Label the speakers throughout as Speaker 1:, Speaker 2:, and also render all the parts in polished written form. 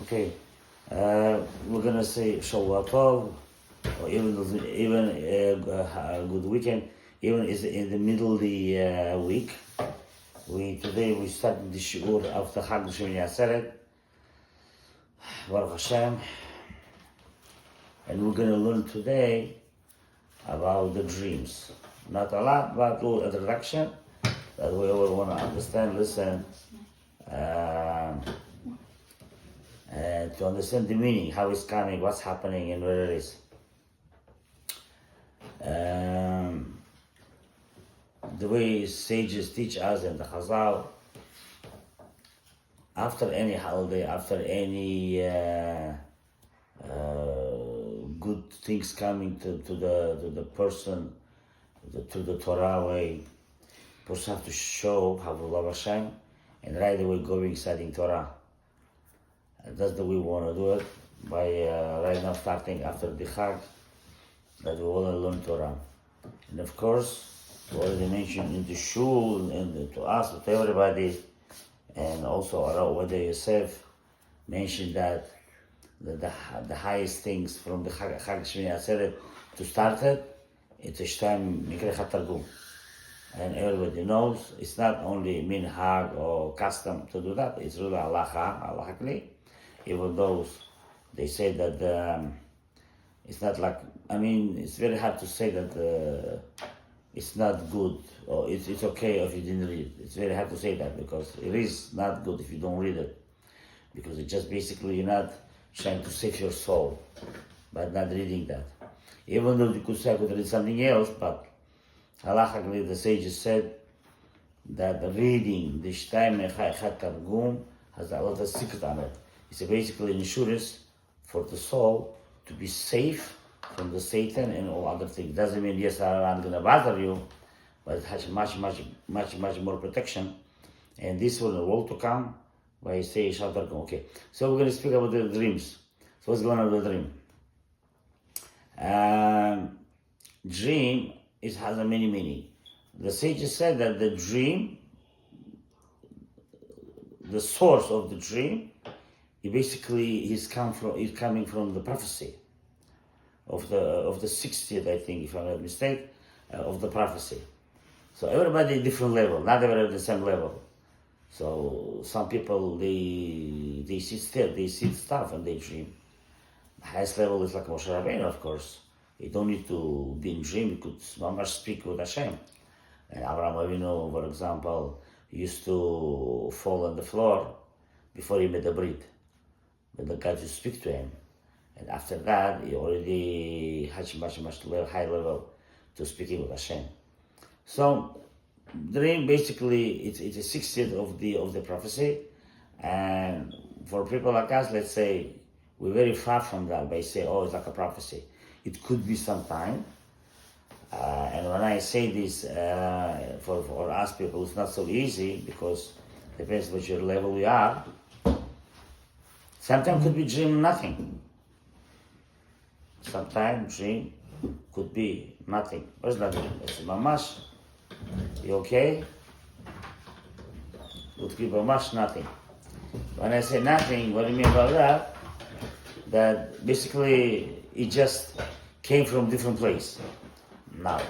Speaker 1: Okay, we're gonna say Shavua Tov, or even a good weekend. Even is in the middle of the week. Today we started the shiur after Chag Shemini Atzeret, Baruch Hashem, and we're gonna learn today about the dreams. Not a lot, but a little introduction that we all want to understand, listen, and to understand the meaning, how it's coming, what's happening, and where it is. The way sages teach us and the Chazal, after any holiday, after any good things coming to the person, to the Torah way, person have to show how to love Hashem, and right away going studying Torah. And that's the way we want to do it, by right now starting after the Chag, that we want to learn Torah. And of course, we already mentioned in the shul, and to us, to everybody, and also Rav Eliyahu Gadaev mentioned that the highest things from the Chag Shemini Atzeret to start it, it's a shtam mikra targum. And everybody knows it's not only minhag or custom to do that, it's really halachically. Even those, they say that it's not like, it's very hard to say that it's not good, or it's okay if you didn't read it. It's very hard to say that, because it is not good if you don't read it. Because it's just basically you're not trying to save your soul by not reading that. Even though you could say I could read something else, but halachically the sages said that reading the Shtay Mechai Targum has a lot of secret on it. It's basically insurance for the soul to be safe from the Satan and all other things. Doesn't mean yes, I'm not going to bother you, but it has much more protection. And this will the world to come by say Shabbat. Okay, so we're going to speak about the dreams. So what's going on with the dream? Dream has a many meaning. The sages said that the dream, the source of the dream, is coming from the prophecy of the 60th, I think, if I'm not mistaken, of the prophecy. So everybody different level, not everybody the same level. So some people they see stuff and they dream. The highest level is like Moshe Rabbeinu, of course. You don't need to be in dream. You could speak with Hashem. And Abraham Avinu, for example, used to fall on the floor before he made the brit. But the God used to speak to him. And after that, he already had much high level to speaking with Hashem. So, dream basically it's a 60th of the prophecy, and for people like us, let's say we're very far from that. By say, it's like a prophecy. It could be sometime. And when I say this for us people, it's not so easy, because it depends what your level we are. Sometimes could be dream nothing. Sometimes dream could be nothing. What's nothing? It's mamash. You okay? Could be mamash nothing. When I say nothing, what do you mean about that? That basically it just came from different place. Now,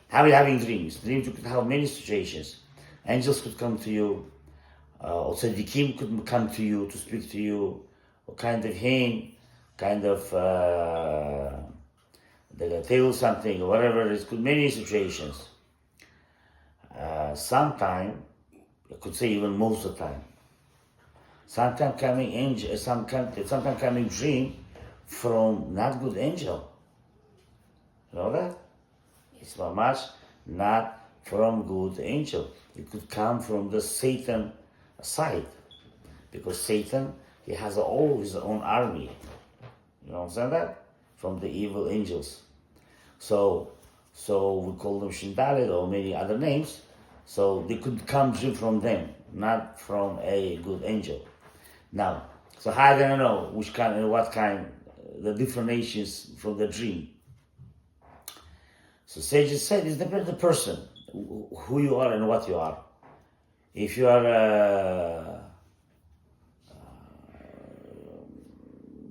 Speaker 1: how are you having dreams? Dreams could have many situations. Angels could come to you. Also, the king could come to you to speak to you, or kind of hint, kind of they tell you something, or whatever. It could many situations. Sometimes, I could say even most of the time. Sometimes coming angel, sometimes coming dream from not good angel. You know that? It's much not from good angel. It could come from the Satan side, because Satan, he has all his own army. You understand that? From the evil angels. So we call them Shindalet or many other names. So they could come from them, not from a good angel. Now, so how do I know which kind and what kind, the different nations from the dream? So sages said it depends on the person, who you are and what you are. If you are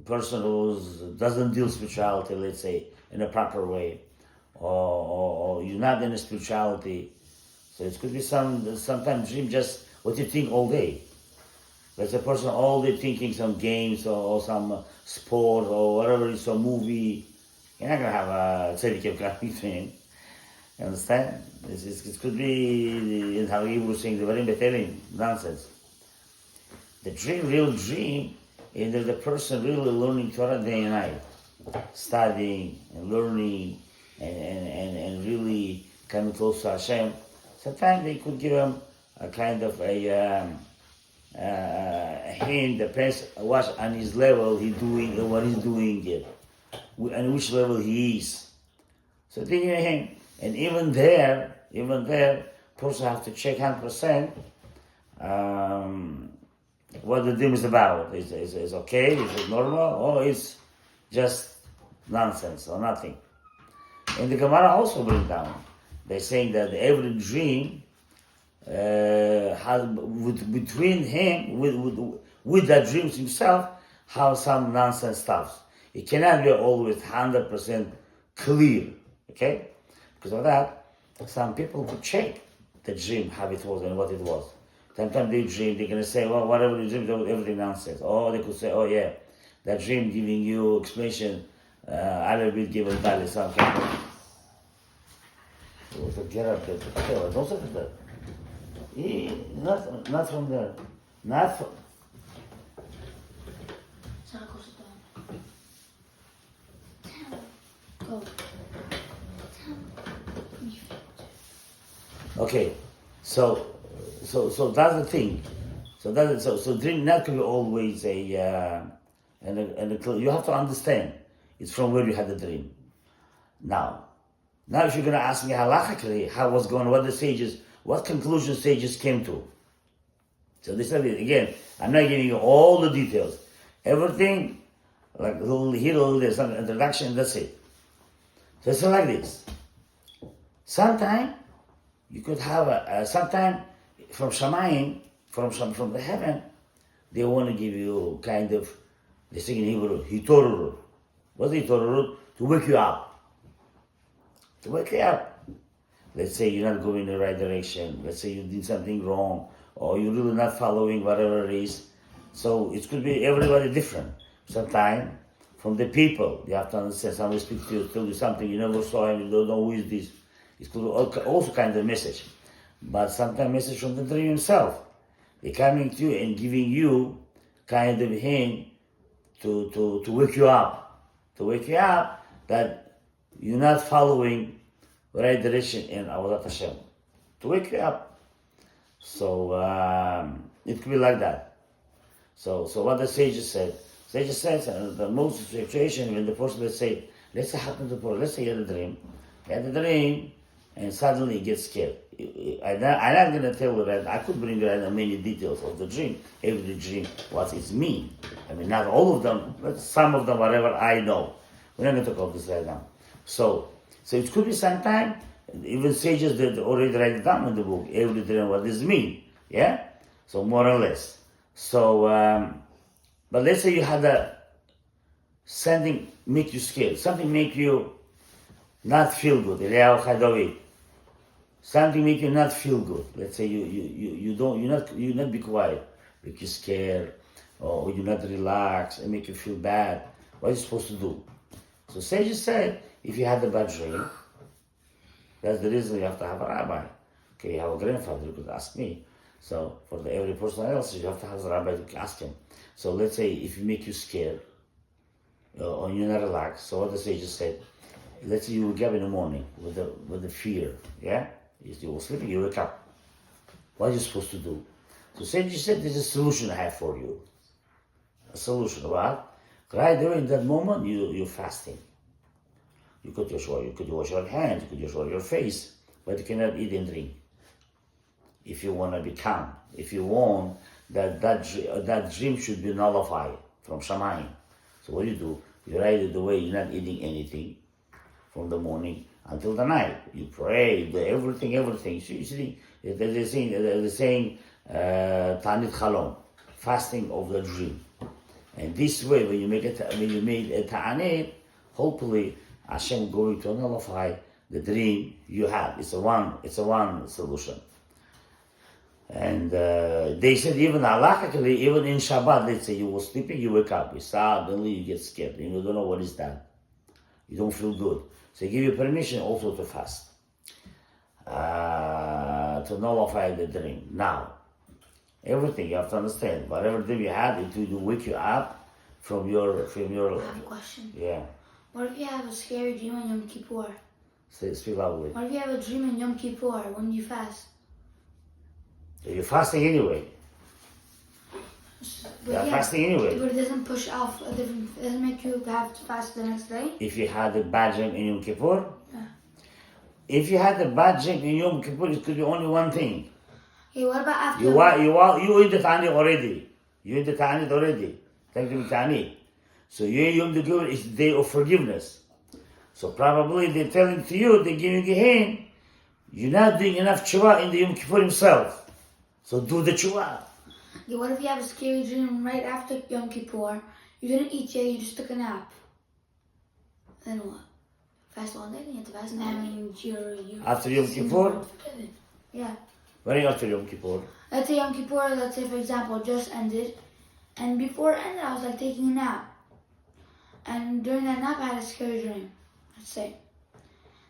Speaker 1: person who doesn't deal spirituality, let's say, in a proper way, or you're not in a spirituality. So it could be sometimes dream just what you think all day. There's a person all day thinking some games or some sport or whatever it's a movie. You're not gonna have a tzedek coming dream. You understand? It could be in how Hebrew saying the very betelim nonsense. The real dream, is that the person really learning Torah day and night, studying and learning and really coming close to Hashem. Sometimes they could give him a kind of a hint, depends what on his level he's doing and what he's doing it, and which level he is. So they give a hint. And even there, person have to check 100% what the dream is about. Is okay? Is it normal? Or it's just nonsense or nothing? And the Gemara also brings down. They're saying that every dream has between him with that dream himself have some nonsense stuff. It cannot be always 100% clear. Okay. Because of that, some people could check the dream, how it was and what it was. Sometimes they dream, they're going to say, well, whatever you dream, everything nonsense. Or they could say, oh yeah, that dream giving you explanation, I will be given value, some kind of... Get up there, don't sit there. Not from there. Not from...
Speaker 2: Go.
Speaker 1: Okay, so that's the thing. So dream not to be always a you have to understand it's from where you had the dream. Now if you're gonna ask me halachically how was going, what conclusion sages came to. So this again, I'm not giving you all the details. Everything like a little here, a little there, some introduction, that's it. So it's like this. Sometimes you could have sometime from Shamayim, from the heaven, they want to give you kind of, they say in Hebrew, hitorur. What's hitorur? To wake you up. To wake you up. Let's say you're not going in the right direction. Let's say you did something wrong, or you're really not following whatever it is. So it could be everybody different. Sometimes from the people, you have to understand, somebody speaks to you, tell you something, you never saw him, you don't know who is this. It could also kind of message, but sometimes message from the dream himself. They're coming to you and giving you kind of hint to wake you up, that you're not following the right direction in Avodat Hashem, to wake you up. So it could be like that. So what the sages said the most situation when the person, let's say happen to the person, let's say you had a dream, and suddenly you get scared. I'm not going to tell you that. I could bring you many details of the dream, every dream, what it means. I mean, not all of them, but some of them, whatever I know. We're not going to talk about this right now. So it could be sometime, even sages that already write it down in the book, every dream, what this means. Yeah? So more or less. So, but let's say you had something make you scared, something make you not feel good. Eliyahu Gadaev. Something make you not feel good. Let's say you're not be quiet, make you scared, or you're not relaxed and make you feel bad. What are you supposed to do? So sages said, if you had a bad dream, that's the reason you have to have a rabbi. Okay, you have a grandfather, you could ask me. So for every person else, you have to have a rabbi to ask him. So let's say if you make you scared, or you're not relaxed, so what the sages said, let's say you wake up in the morning with the fear, yeah? You were sleeping, you wake up. What are you supposed to do? So sages said, there's a solution I have for you. A solution, what? Right there in that moment, you're fasting. You could wash your hands, you could wash your face, but you cannot eat and drink. If you want to be calm, if you want that dream should be nullified from Shamayim. So what do? You write it the way you're not eating anything from the morning until the night. You pray, you do everything. You see, they're saying Tanit Chalom, fasting of the dream. And this way, when you make a ta'anit, hopefully Hashem going to nullify the dream you had. It's a one solution. And they said even halachically, even in Shabbat, let's say you were sleeping, you wake up, you suddenly you get scared, and you don't know what is that. You don't feel good. So they give you permission also to fast, to nullify the dream. Now, everything you have to understand. Whatever dream you had, it will wake you up from your.
Speaker 2: I have a question.
Speaker 1: Yeah.
Speaker 2: What if you have a scary dream on Yom Kippur?
Speaker 1: Speak loudly.
Speaker 2: What if you have a dream on Yom Kippur when you fast?
Speaker 1: You're fasting anyway. You're fasting anyway.
Speaker 2: But it doesn't push off it doesn't make you have to fast the next day?
Speaker 1: If you had a bad dream in Yom Kippur?
Speaker 2: Yeah.
Speaker 1: If you had a bad dream in Yom Kippur, it could be only one thing.
Speaker 2: Okay, what about after?
Speaker 1: You in the Ta'anit already. You're in the Ta'anit already. Technically Ta'anit. So Yom Kippur is the day of forgiveness. So probably they're telling to you, they're giving you a hint, you're not doing enough tshuva in the Yom Kippur himself. So do the tshuva.
Speaker 2: Okay, what if you have a scary dream right after Yom Kippur? You didn't eat yet, you just took a nap. Then what? Fast all day? You have to fast? I mean, you're
Speaker 1: after Yom Kippur?
Speaker 2: Yeah.
Speaker 1: When after Yom Kippur?
Speaker 2: Let's say Yom Kippur, let's say for example, just ended. And before it ended, I was like taking a nap. And during that nap, I had a scary dream. Let's say.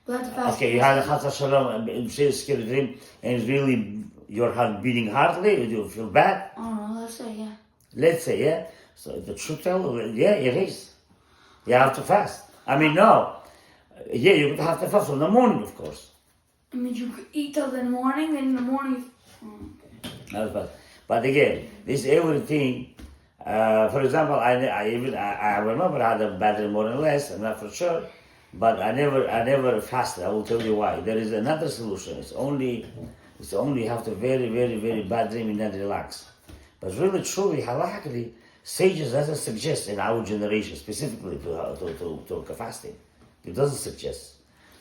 Speaker 2: Do I have to fast?
Speaker 1: Okay, you had a Chas Shalom, a scary dream, and it's really your heart beating hardly, you do feel bad?
Speaker 2: I don't know, let's say, yeah.
Speaker 1: Let's say, yeah. So the truth tell, yeah, it is. You have to fast. I mean, no. Yeah, you have to fast in the morning, of course.
Speaker 2: I mean, you could eat till the morning, then in the morning...
Speaker 1: Okay. But again, this everything, for example, I remember I had a bad dream more or less, I'm not for sure, but I never fasted. I will tell you why. There is another solution. It's only you have to very, very, very bad dream and then relax. But really, truly, halachically, sages doesn't suggest in our generation specifically to fasting. It doesn't suggest.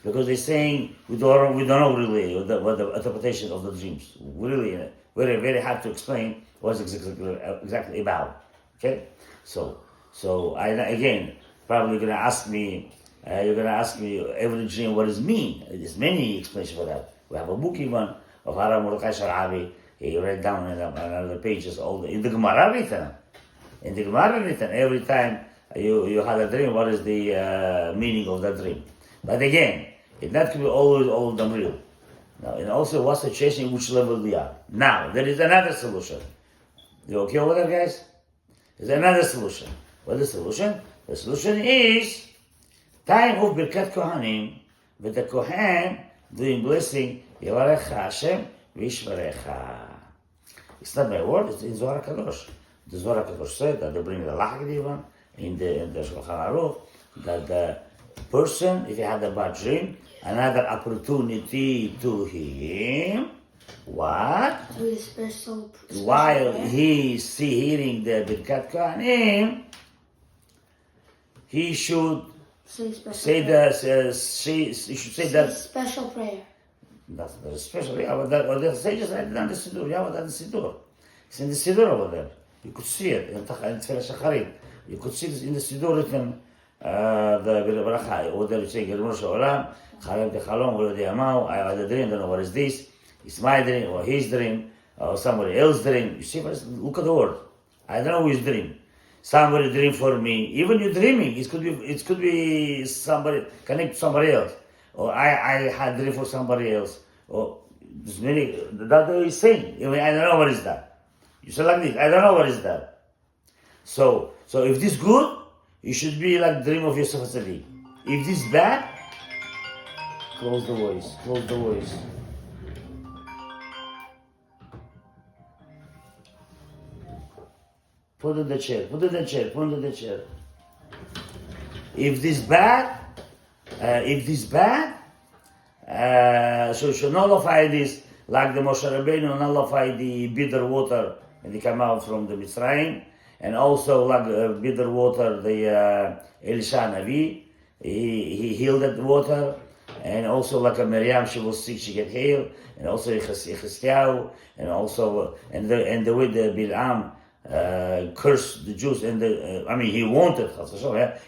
Speaker 1: Because they're saying we don't know really what the interpretation of the dreams. Really, very, very hard to explain what it's exactly about. Okay? So again, probably you're gonna ask me every dream what does it mean? There's many explanations for that. We have a book even of Harav Mordechai Sharabi. He write down in other pages in the Gemara written. In the Gemara written, every time you had a dream, what is the meaning of that dream? But again, it not to be always all of them real. Now, and also what situation, which level we are. Now, there is another solution. You okay over there, guys? There's another solution. What is the solution? The solution is time of Birkat Kohanim, with the Kohen doing blessing, Yevarecha Hashem Vishvarecha. It's not my word, it's in Zohar Kadosh. The Zohar Kadosh said that they bring the Lachak Divan in the Shulchan Aruch, that the person, if he had a bad dream, another opportunity to him, what? While he's hearing the Birkat Kohanim, he should say that
Speaker 2: special prayer.
Speaker 1: That's very special. Yeah, but the sages write it on the Siddur. Yeah, but that's the Siddur. It's in the Siddur over there. You could see it in Tefillah Shacharit. You could see this in the Siddur written. The Beracha, or they're saying, Rosh Olam, Chalem Techalom, Velo Diamau, I had a dream, don't know what is this. It's my dream, or his dream, or somebody else's dream. You see, look at the word. I don't know whose dream. Somebody dream for me. Even you dreaming, it could be somebody connect to somebody else. Or I had dream for somebody else. Or there's many. That's what he's saying. I mean, I don't know what is that. You say like this. I don't know what is that. So if this good, you should be like the dream of Yosef Hatzali. If this bad, close the voice. Close the voice. Put in the chair. Put in the chair. Put in the chair. If this bad, so you should nullify this, like the Moshe Rabbeinu nullified the bitter water when they come out from the Mitzrayim, and also like bitter water, the Elisha Navi, he healed that water, and also like a Miriam, she was sick, she get healed, and also Yecheskiyahu, and also and the way the Bilam curse the Jews, and he wanted,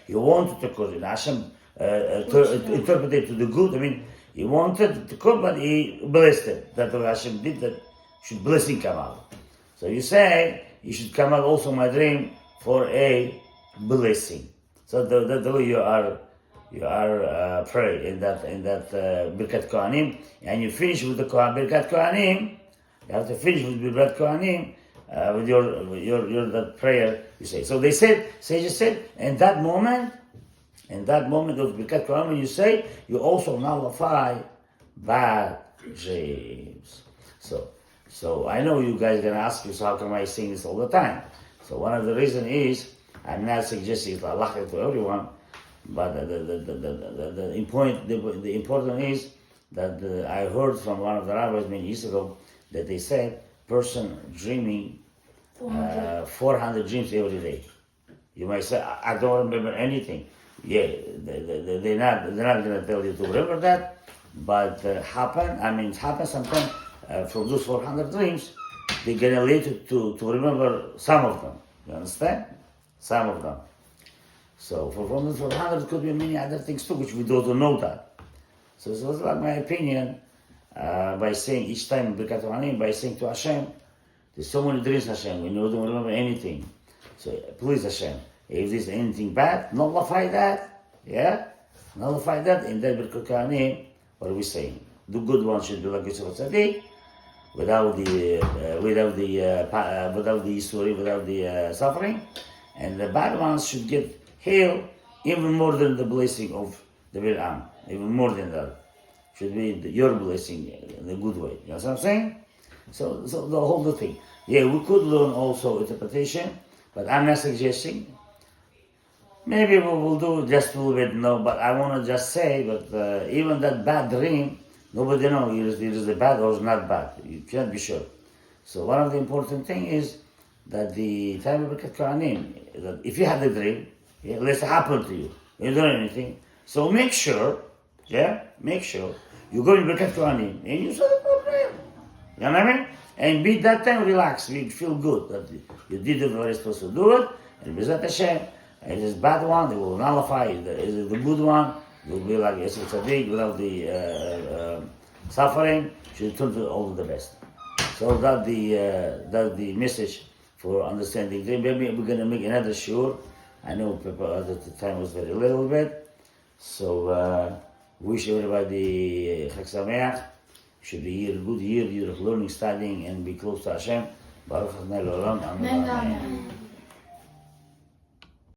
Speaker 1: he wanted to curse it. Hashem interpreted it to the good. He wanted to curse, but he blessed it. That's what Hashem did, that should blessing come out. So you say, you should come out also my dream for a blessing. So that's the way you are pray in that Birkat Kohanim, and you finish with the Birkat Kohanim. You have to finish with Birkat Kohanim with your that prayer. You say. So sages said, in that moment of Birkat Kohanim, you say, you also nullify bad dreams. So I know you guys are gonna ask me, so how come I sing this all the time? So one of the reasons is, I'm not suggesting it's Allah to everyone, but the important is that I heard from one of the rabbis many years ago that they said person dreaming 400 dreams every day. You might say, I don't remember anything. Yeah, they're not going to tell you to remember that, but it happens sometimes. From those 400 dreams, they're going to lead you to remember some of them. You understand? Some of them. So from the 400 could be many other things too, which we don't know that. So it was like my opinion, by saying each time Birkat Kohanim, by saying to Hashem, there's so many dreams, Hashem, we don't remember anything. So please, Hashem, if there's anything bad, nullify that. Yeah? Nullify that. In that Birkat Kohanim, what are we saying? The good ones should be like Yosef Tzaddik, without the suffering, and the bad ones should get healed even more than the blessing of the Bil'am, even more than that. Should be your blessing in a good way. You know what I'm saying? So the whole thing. Yeah, we could learn also interpretation, but I'm not suggesting. Maybe we will do just a little bit, no, but I want to just say that even that bad dream, nobody knows it is bad or it's not bad. You can't be sure. So one of the important things is that the time of Birkat Kohanim, that if you have the dream, let's happen to you. You don't do anything. So make sure you go in Birkat Kohanim and you say the prayer. You know what I mean? And be that time relaxed. You feel good that you did what you were supposed to do it. And B'ezrat Hashem, it is bad one, they will nullify it. The good one will be like Yosef Tzaddik without the suffering. Should turn to all the best. So that's the message for understanding dream. Maybe we're going to make another shiur. I know the time was very little bit. So wish everybody Chag Sameach. Should be a good year of learning, studying, and be close to Hashem. Baruch Adonai L'olam. Amen.